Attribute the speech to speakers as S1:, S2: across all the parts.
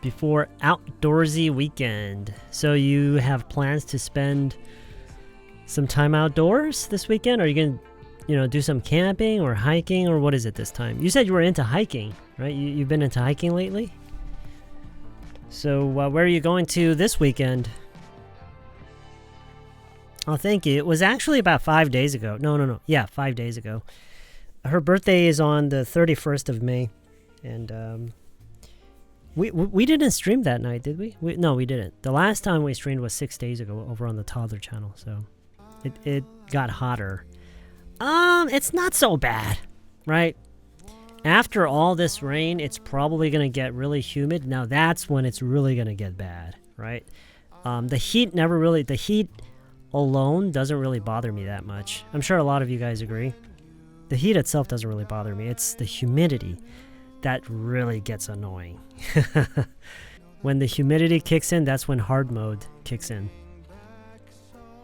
S1: before outdoorsy weekend. So you have plans to spend some time outdoors this weekend? Are you going to, do some camping or hiking, or what is it this time? You said you were into hiking, right? You've been into hiking lately? So where are you going to this weekend? Oh, thank you. It was actually about 5 days ago. No. Yeah, 5 days ago. Her birthday is on the 31st of May. And we didn't stream that night, did we? No, we didn't. The last time we streamed was 6 days ago over on the Toddler channel. So it got hotter. It's not so bad, right? After all this rain, it's probably going to get really humid. Now that's when it's really going to get bad, right? The heat alone doesn't really bother me that much. I'm sure a lot of you guys agree. The heat itself doesn't really bother me. It's the humidity that really gets annoying. When the humidity kicks in, that's when hard mode kicks in.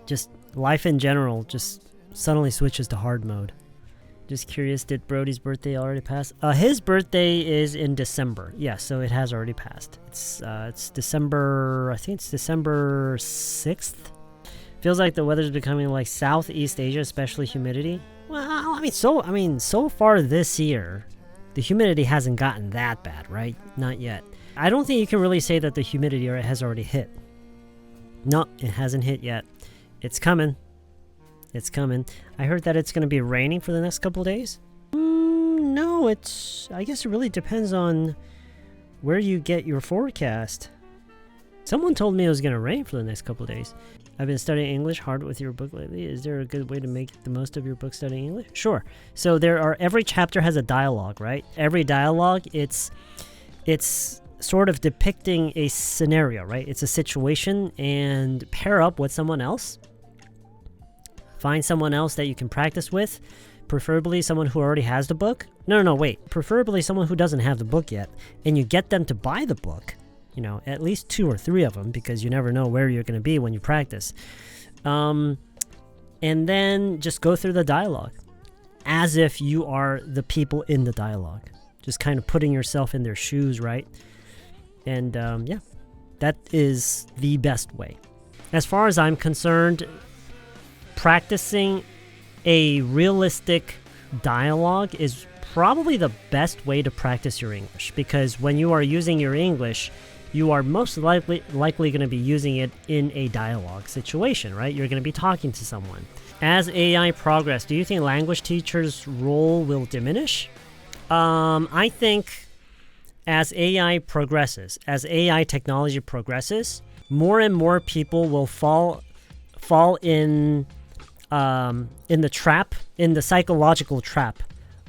S1: Just life in general just suddenly switches to hard mode. Just curious, did Brody's birthday already pass? His birthday is in December. Yeah, so it has already passed. It's December, I think it's December 6th. Feels like the weather's becoming like Southeast Asia, especially humidity. Well, so far this year, the humidity hasn't gotten that bad, right? Not yet. I don't think you can really say that the humidity has already hit. No, it hasn't hit yet. It's coming. It's coming. I heard that it's going to be raining for the next couple of days. No, I guess it really depends on where you get your forecast. Someone told me it was going to rain for the next couple of days. I've been studying English hard with your book lately. Is there a good way to make the most of your book studying English? Sure. So every chapter has a dialogue, right? Every dialogue, it's sort of depicting a scenario, right? It's a situation, and pair up with someone else. Find someone else that you can practice with, preferably someone who already has the book. No, wait. Preferably someone who doesn't have the book yet, and you get them to buy the book. At least 2 or 3 of them, because you never know where you're going to be when you practice. And then just go through the dialogue as if you are the people in the dialogue. Just kind of putting yourself in their shoes, right? And yeah, that is the best way. As far as I'm concerned, practicing a realistic dialogue is probably the best way to practice your English, because when you are using your English, you are most likely going to be using it in a dialogue situation, right? You're going to be talking to someone. As AI progress, do you think language teachers' role will diminish? I think as AI progresses, as AI technology progresses, more and more people will fall in the psychological trap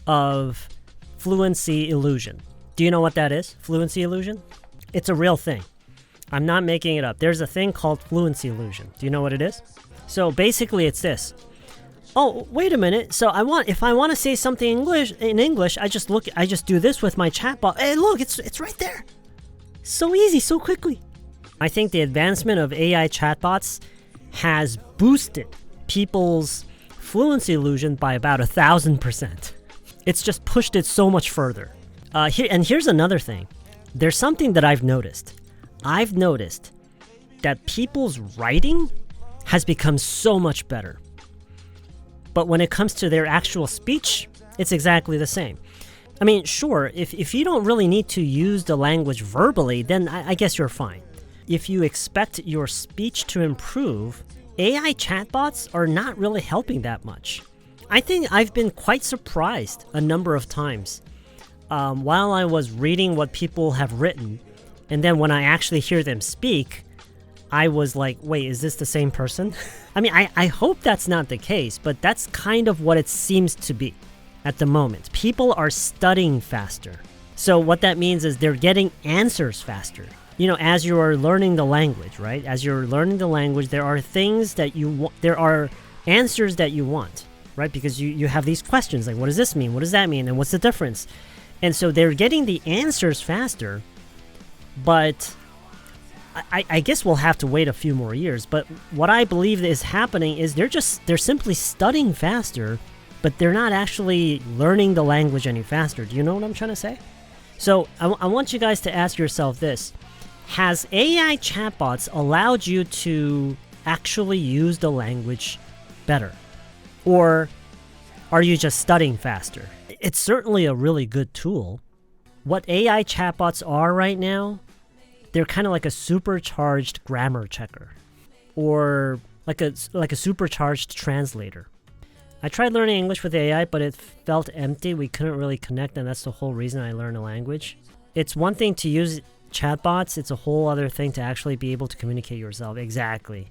S1: of fluency illusion. Do you know what that is? Fluency illusion? It's a real thing. I'm not making it up. There's a thing called fluency illusion. Do you know what it is? So basically it's this. Oh, wait a minute. So if I want to say something in English, I just do this with my chatbot. Hey, look, it's right there. So easy, so quickly. I think the advancement of AI chatbots has boosted people's fluency illusion by about 1,000%. It's just pushed it so much further. Here's another thing. There's something that I've noticed. I've noticed that people's writing has become so much better. But when it comes to their actual speech, it's exactly the same. I mean, sure, if you don't really need to use the language verbally, then I guess you're fine. If you expect your speech to improve, AI chatbots are not really helping that much. I think I've been quite surprised a number of times while I was reading what people have written, and then when I actually hear them speak, I was like, wait, is this the same person? I mean, I hope that's not the case, but that's kind of what it seems to be at the moment. People are studying faster. So what that means is they're getting answers faster. As you are learning the language, right? As you're learning the language, there are things that you want, there are answers that you want, right? Because you have these questions like, what does this mean? What does that mean? And what's the difference? And so they're getting the answers faster, but I guess we'll have to wait a few more years. But what I believe is happening is they're simply studying faster, but they're not actually learning the language any faster. Do you know what I'm trying to say? So I want you guys to ask yourself this. Has AI chatbots allowed you to actually use the language better? Or are you just studying faster? It's certainly a really good tool. What AI chatbots are right now, they're kind of like a supercharged grammar checker or like a supercharged translator. I tried learning English with AI, but it felt empty. We couldn't really connect, and that's the whole reason I learned a language. It's one thing to use chatbots, it's a whole other thing to actually be able to communicate yourself. Exactly.